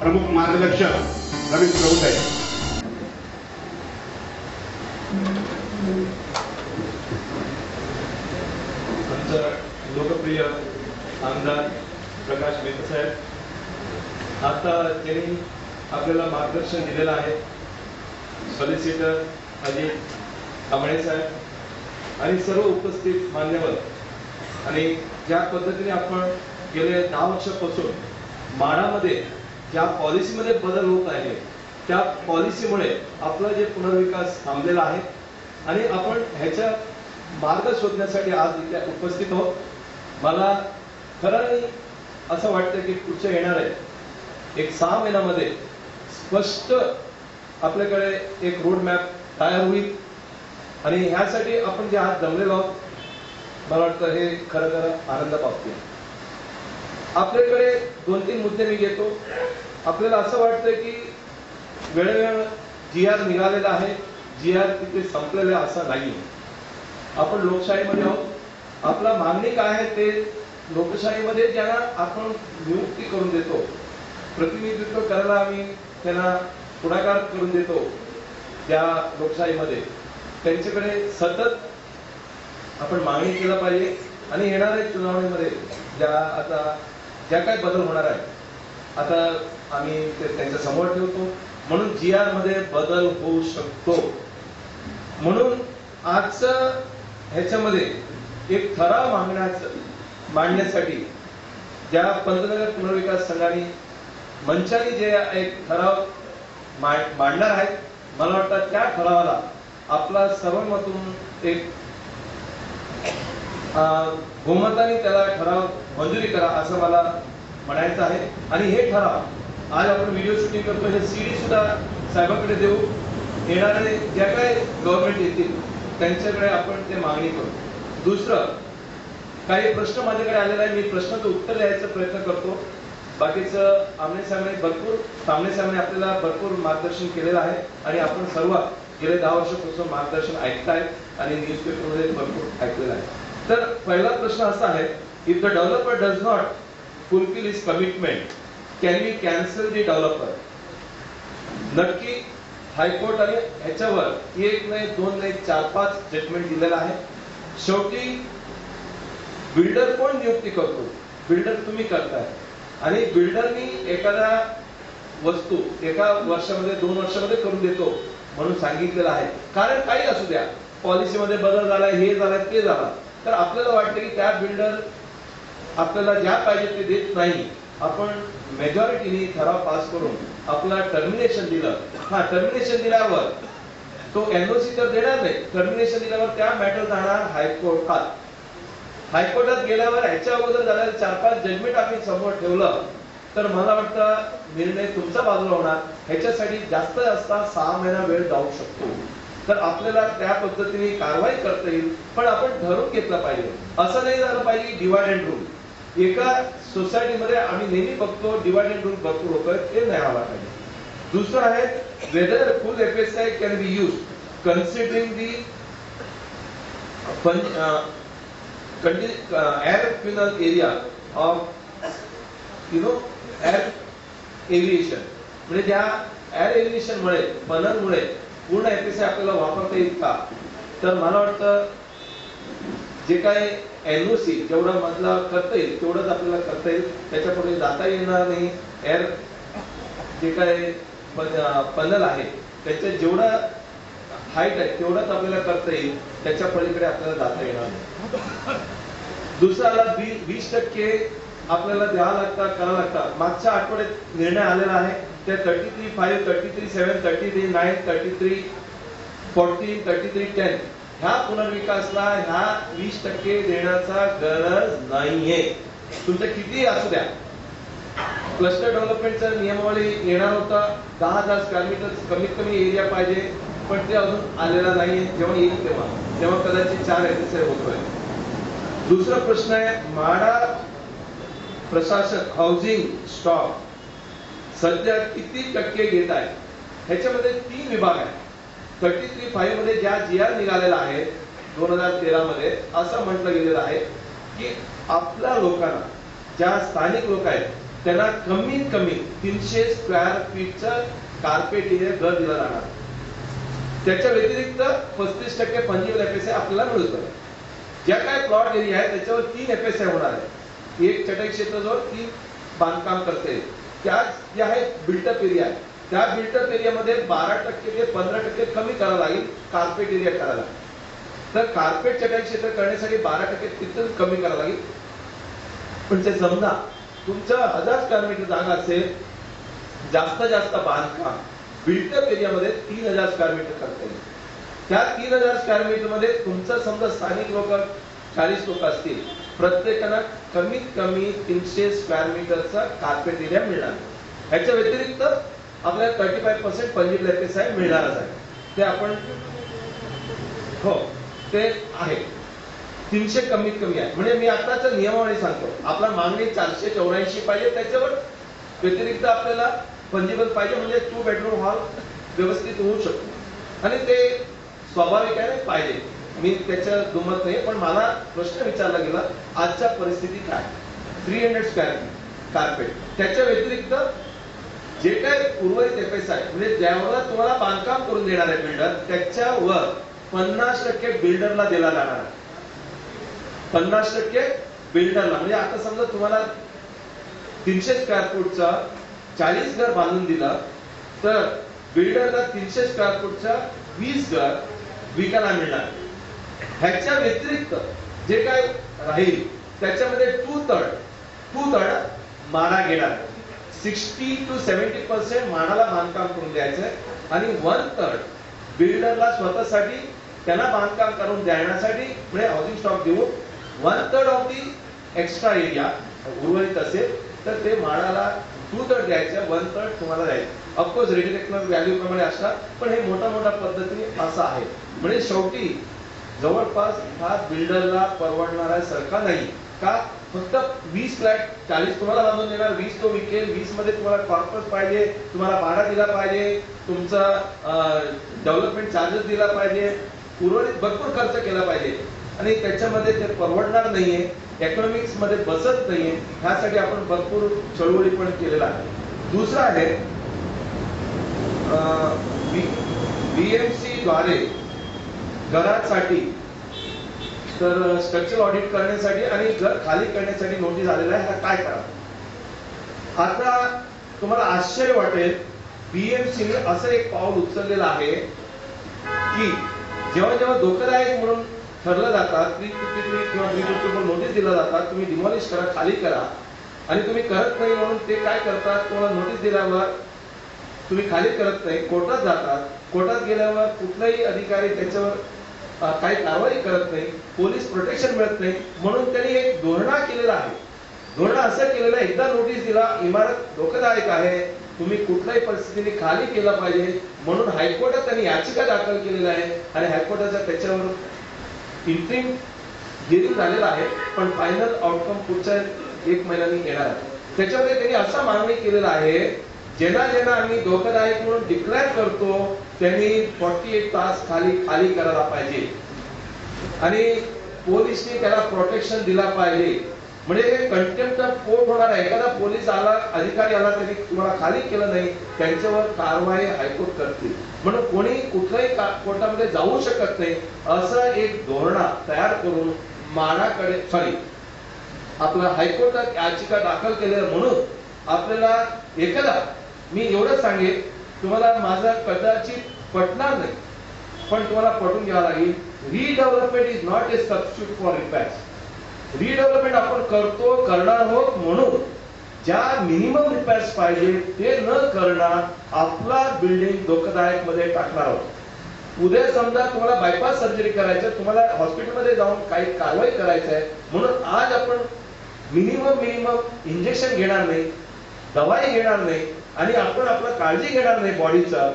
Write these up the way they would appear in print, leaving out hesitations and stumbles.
प्रमुख मार्गदर्शक रमेश प्रभुसाहेब. लोकप्रिय आमदार प्रकाश मेहता साहेब आता त्यांनी आपल्याला मार्गदर्शन दिलेलं आहे. सॉलिसिटर अजित कांबळे साहेब आणि सर्व उपस्थित मान्यवर आणि ज्या पद्धतीने आपण गेले 10 वर्षापासून माडामध्ये ज्या पॉलिसीमध्ये बदल होत आहे त्या पॉलिसीमुळे आपला जे पुनर्विकास थांबलेला आहे आणि आपण ह्याच्या मार्ग शोधण्यासाठी आज इथे उपस्थित आहोत. मला खरं असं वाटतं की पुढच्या येणाऱ्या 6 महिन्यामध्ये स्पष्ट आपल्याकडे एक रोड मॅप तयार होईल आणि ह्यासाठी आपण जे आज जमलेलो आहोत मला वाटतं हे खरं आनंद पावते. आपल्याकडे 2-3 मुद्दे मी घेतो. आपल्याला असं वाटतं की वेळोवेळ GR निघालेला आहे, GR तिथे संपलेला असा नाही. आपण लोकशाहीमध्ये आहोत. आपला मागणी काय आहे ते लोकशाहीमध्ये ज्यांना आपण नियुक्ती करून देतो, प्रतिनिधित्व करायला आम्ही त्यांना पुढाकार करून देतो त्या लोकशाहीमध्ये त्यांच्याकडे सतत आपण मागणी केलं पाहिजे आणि येणाऱ्या चुनावणीमध्ये ज्या काय बदल होणार आहे आता आम्ही ते त्यांच्या समोर ठेवतो. म्हणून GR मध्ये बदल होऊ शकतो. म्हणून आजचं ह्याच्यामध्ये एक ठराव मांडण्यासाठी ज्या पंतनगर पुनर्विकास संघाने मंचाने जे एक ठराव मांडणार आहेत मला वाटतं त्या ठरावाला आपला सर्वांमधून एक बहुमताने त्याला ठराव मंजुरी करा असं मला म्हणायचं आहे. आणि हे ठराव आज आपण व्हिडिओ शूटिंग करतो हे CD सुद्धा साहेबांकडे देऊ. येणारे ज्या काय गव्हर्नमेंट येतील त्यांच्याकडे आपण ते मागणी करू. दुसरं काही प्रश्न माझ्याकडे आलेला आहे. मी प्रश्नाचं उत्तर द्यायचा प्रयत्न करतो. बाकीचं आमने सामने आपल्याला भरपूर मार्गदर्शन केलेलं आहे आणि आपण सर्व गेले 10 वर्षापासून मार्गदर्शन ऐकताय आणि न्यूजपेपरमध्ये भरपूर ऐकलेलं आहे. तर पहिला प्रश्न असा आहे, if the developer does not fulfil his commitment can we cancel the developer. नक्की हायकोर्ट आणि ह्याच्यावर 1 नाही 2 नाही 4-5 स्टेटमेंट दिलेला आहे. शेवटी बिल्डर कोण नियुक्ती करतो? बिल्डर तुम्ही करताय आणि बिल्डरनी एखादा वस्तू एका वर्षामध्ये 2 वर्षामध्ये करून देतो म्हणून सांगितलेलं आहे. कारण काही असू द्या, पॉलिसीमध्ये बदल झालाय, हे झालाय, ते झाला, तर आपल्याला वाटतं की त्या बिल्डर आपल्याला ज्या पाहिजे ते देत नाही. आपण मेजॉरिटीने ठराव पास करून आपला टर्मिनेशन दिलं. टर्मिनेशन दिल्यावर तो NOC तर देणार नाही. टर्मिनेशन दिल्यावर त्या मॅटर जाणार हायकोर्टात. हायकोर्टात गेल्यावर ह्याच्या अगोदर झालेलं 4-5 जजमेंट आम्ही समोर ठेवलं तर मला वाटतं निर्णय तुमच्या बाजूला होणार. ह्याच्यासाठी जास्त 6 महिना वेळ जाऊ शकतो. तर आपल्याला त्या पद्धतीने कारवाई करता येईल. पण आपण ठरवून घेतलं पाहिजे. असं नाही झालं पाहिजे डिवाइड अँड रूल. एका सोसायटीमध्ये आम्ही नेहमी बघतो डिवाइड अँड रूल भरपूर होतोय, ते नाही आला पाहिजे. दुसरं आहे whether full FSI can be use considering the air funnel area of air aviation. म्हणजे ज्या एअर एव्हिएशन मुळे फनल मुळे पूर्ण FSI आपल्याला वापरता येईल का? तर मला वाटतं जे काय NOC जेवढा मधला करता येईल तेवढंच आपल्याला करता येईल. त्याच्या पुढे जाता येणार नाही. एअर जे काय फनल आहे त्याच्या जेवढा हाईट आहे तेवढंच आपल्याला करता येईल. त्याच्या पलीकडे आपल्याला जाता येणार नाही. दुसऱ्याला 20% आपल्याला द्यावं लागतं, करावं लागतं. मागच्या आठवड्यात निर्णय आलेला आहे त्या 33.5, 33.7, 33.9, 33.14, 33.10 ह्या पुनर्विकासला ह्या 20% देण्याचा गरज नाहीये. तुमचं किती असू द्या. क्लस्टर डेव्हलपमेंटचा नियमावली येणार होता 10,000 स्क्वेअर मीटर कमीत कमी एरिया पाहिजे, पण ते अजून आलेला नाहीये. जेव्हा येईल तेव्हा कदाचित 4 FSI होतोय. दुसरा प्रश्न आहे म्हाडा प्रशासन हाऊसिंग स्टॉक सध्या किती टक्के घेत आहे? ह्याच्यामध्ये 3 विभाग आहेत. 33.5 मध्ये ज्या GR निघालेला आहे 2013 मध्ये असं म्हटलं गेलेलं आहे की आपल्या लोकांना ज्या स्थानिक लोक आहेत त्यांना कमीत कमी 300 स्क्वेअर फीटचं कार्पेट एरिया घर दिला जाणार. त्याच्या व्यतिरिक्त 35% पंजीबल FSI आपल्याला मिळतं. ज्या काय प्लॉट एरिया आहे त्याच्यावर 3 FSI होणार आहे. एक चटई क्षेत्राजवळ 3 बांधकाम करते. त्या जे आहे बिल्टअप एरिया आहे, त्या बिल्टअप एरियामध्ये 12% ते 15% कमी करावं लागेल कार्पेट एरिया करायला. तर कार्पेट चटई क्षेत्र करण्यासाठी 12% तिथून कमी करावं लागेल. पण ते समजा तुमचं 1000 स्क्वेअर मीटर जागा असेल, जास्त बांधकाम बिल्टअप एरियामध्ये 3000 स्क्वेअर मीटर करता येईल. त्या 3000 स्क्वेअर मीटर मध्ये तुमचं समजा स्थानिक लोक 40 लोक असतील, प्रत्येकाला कमीत कमी 300 स्क्वेअर मीटरचा कार्पेट एरिया मिळणार. ह्याच्या व्यतिरिक्त आपल्याला 35% पंजीबल FSI मिळणारच आहे. ते आपण हो ते आहे 300 कमीत कमी आहे. म्हणजे मी आताच नियमावली सांगतो. आपला मागणी 484 पाहिजे, त्याच्यावर व्यतिरिक्त आपल्याला पंजीबल पाहिजे, म्हणजे 2 बेडरूम हॉल व्यवस्थित होऊ शकतो. आणि ते स्वाभाविक आहे पाहिजे, मी त्याच्या दुमत नाही. पण मला प्रश्न विचारला गेला आजच्या परिस्थिती काय, 300 स्क्वेअर कार्पेट, त्याच्या व्यतिरिक्त जे काय उर्वरित FSI म्हणजे ज्यावर तुम्हाला बांधकाम करून देणार आहे बिल्डर, त्याच्यावर 50% बिल्डरला दिला जाणार आहे. 50% बिल्डरला. म्हणजे आता समजा तुम्हाला 300 स्क्वेअर फूटचा 40 घर बांधून दिलं, तर बिल्डरला 300 स्क्वेअर फूटचा 20 घर विकायला मिळणार. ह्याच्या व्यतिरिक्त जे काय राहील त्याच्यामध्ये 2/3 माडा घेणार. 60 to 70% माडाला बांधकाम करून द्यायचंय आणि 1/3 बिल्डरला स्वतःसाठी त्यांना बांधकाम करून देण्यासाठी म्हणजे हाऊसिंग स्टॉक देऊन 1/3 ऑफ दी एक्स्ट्रा एरिया उर्वरित असेल तर ते माडाला 2/3 द्यायचं, 1/3 तुम्हाला द्यायचं. ऑफकोर्स रेडिटेक्नर व्हॅल्यू प्रमाणे असतात, पण हे मोठ्या पद्धतीने असं आहे. म्हणजे शेवटी जवळपास हा बिल्डरला परवडणारा सारखा नाही का. फक्त 20 फ्लॅट 40 तुम्हाला बांधून देणार, 20 तो विकेल, 20 मध्ये तुम्हाला कॉर्पोरेट पाहिजे, तुम्हाला भाडा दिला पाहिजे, तुमचा डेव्हलपमेंट चार्जेस दिला पाहिजे, उर्वरित भरपूर खर्च केला पाहिजे आणि त्याच्यामध्ये ते परवडणार नाहीये, इकॉनॉमिक्स मध्ये बसत नाहीये. ह्यासाठी आपण भरपूर चळवळी पण केलेला आहे. दुसरा आहे BMC द्वारे घरासाठी तर स्ट्रक्चरल ऑडिट करण्यासाठी आणि घर खाली करण्यासाठी नोटीस आलेला आहे. काय करा आता तुम्हाला आश्चर्य वाटेल, BMC ने असं एक पाऊल उचललेलं आहे की जेव्हा धोकादायक म्हणून ठरलं जातात, किंवा नोटीस दिला जातात, तुम्ही डिमॉलिश करा, खाली करा, आणि तुम्ही करत नाही म्हणून ते काय करतात, तुम्हाला नोटीस दिल्यावर तुम्ही खाली करत नाही, कोर्टात जातात. कोर्टात गेल्यावर कुठलाही अधिकारी त्याच्यावर काही कारवाई करत नाही, पोलीस प्रोटेक्शन मिळत नाही. म्हणून त्यांनी एक धोरण केलेलं आहे. धोरण असं केलेलं आहे, एकदा नोटीस दिला इमारत धोकादायक आहे, तुम्ही कुठल्याही परिस्थितीने खाली केला पाहिजे म्हणून हायकोर्टात त्यांनी याचिका दाखल केलेली आहे आणि हायकोर्टाचा त्याच्यावर इंट्रीम हिअरिंग झालेला आहे. पण फायनल आउटकम पुढच्या 1 महिन्याने येणार आहे. त्याच्यामध्ये त्यांनी असा मागणी केलेला आहे, ज्यांना आम्ही धोकादायक म्हणून डिक्लेअर करतो त्यांनी 48 तास खाली करायला पाहिजे आणि पोलिसने त्याला प्रोटेक्शन दिला पाहिजे. म्हणजे कंटेम्प्ट ऑफ कोर्ट होणार आहे. एखादा पोलीस आला, अधिकारी आला, त्यांनी तुम्हाला खाली केलं नाही, त्यांच्यावर कारवाई हायकोर्ट करतील. म्हणून कोणी कुठल्याही कोर्टामध्ये जाऊ शकत नाही असं एक धोरण तयार करून माडाकडे आपला हायकोर्टात याचिका दाखल केलेलं. म्हणून आपल्याला एखादा मी एवढंच सांगेन, तुम्हाला माझा कदाचित पटणार नाही पण तुम्हाला पटून घ्यावं लागेल, redevelopment is not a substitute for repairs. Redevelopment आपण करणार आहोत म्हणून ज्या मिनिमम रिपेअर्स पाहिजे ते न करणार आपला बिल्डिंग धोकादायक मध्ये टाकणार आहोत. उद्या समजा तुम्हाला बायपास सर्जरी करायचं, तुम्हाला हॉस्पिटलमध्ये जाऊन काही कारवाई करायचं आहे म्हणून आज आपण मिनिमम इंजेक्शन घेणार नाही, दवाई घेणार नाही आणि आपण आपला काळजी घेणार नाही बॉडीचा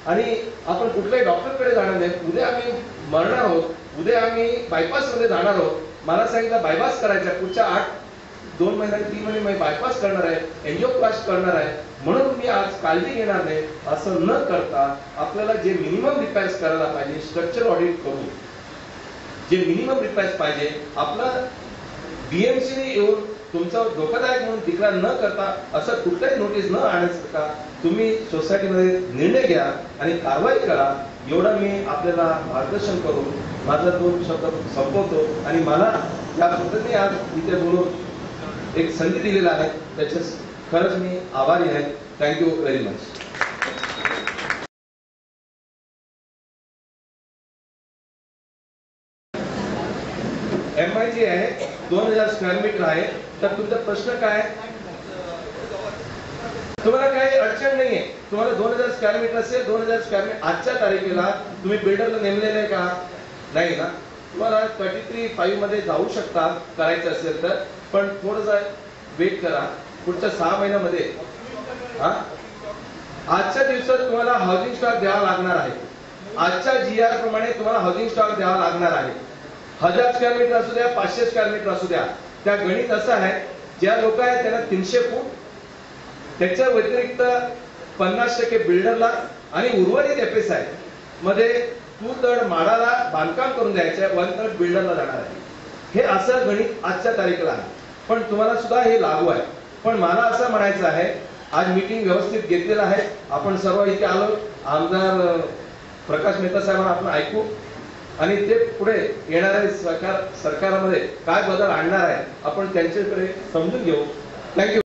आणि आपण कुठल्याही डॉक्टरकडे जाणार नाही. उद्या आम्ही मरणार आहोत, उद्या आम्ही बायपास मध्ये जाणार आहोत, मला सांगितलं बायपास करायचा, पुढच्या 2 महिन्यात 3 महिने मी बायपास करणार आहे, एंजिओप्लास्टी करणार आहे म्हणून मी आज काळजी घेणार नाही. असं न करता आपल्याला जे मिनिमम रिपेअर्स करायला पाहिजे, स्ट्रक्चर ऑडिट करून जे मिनिमम रिपेअर्स पाहिजे, आपला BMC ने येऊन तुमचं धोकादायक म्हणून तिकडा न करता असं कुठलाही नोटीस न आणण्यासारखा तुम्ही सोसायटीमध्ये निर्णय घ्या आणि कारवाई करा, एवढं मी आपल्याला मार्गदर्शन करून माझा 2 शब्द संपवतो. आणि मला या पद्धतीने आज इथे बोलून एक संधी दिलेला आहे, त्याच्या खरंच मी आभारी आहे. Thank you very much. MIG आहे 2000 स्क्वेअर मीटर आहे. तर तुमचा प्रश्न काय? तुम्हाला काही अडचण नाहीये. तुम्हाला 2000 स्क्वेअर मीटर असेल, 2000 स्क्वेअर मीटर आजच्या तारखेला तुम्ही बिल्डरला नेमलेलं आहे का? नाही ना. तुम्हाला 33.5 मध्ये जाऊ शकता करायचं असेल तर, पण थोडंसं वेट करा पुढच्या 6 महिन्यामध्ये. आजच्या दिवसात तुम्हाला हाऊसिंग स्टॉक द्यावा लागणार आहे. आजच्या GR प्रमाणे तुम्हाला हाऊसिंग स्टॉक द्यावा लागणार आहे. 1000 स्क्वेअर मीटर असू द्या, 500 स्क्वेअर मीटर असू द्या. त्या गणित असं आहे, ज्या लोक आहेत त्यांना 300 फूट, त्याच्या व्यतिरिक्त 50% बिल्डरला आणि उर्वरित FSI मध्ये 2/3 माडाला बांधकाम करून द्यायचं, 1/3 बिल्डरला जाणार आहे. हे असं गणित आजच्या तारखेला आहे, पण तुम्हाला सुद्धा हे लागू आहे. पण मला असं म्हणायचं आहे, आज मीटिंग व्यवस्थित घेतलेलं आहे. आपण सर्व इथे आलो, आमदार प्रकाश मेहता साहेबांना आपण ऐकू आणि ते पुढे येणारे सरकारमध्ये काय बदल आणणार आहे आपण त्यांच्याकडे समजून घेऊ. थँक्यू.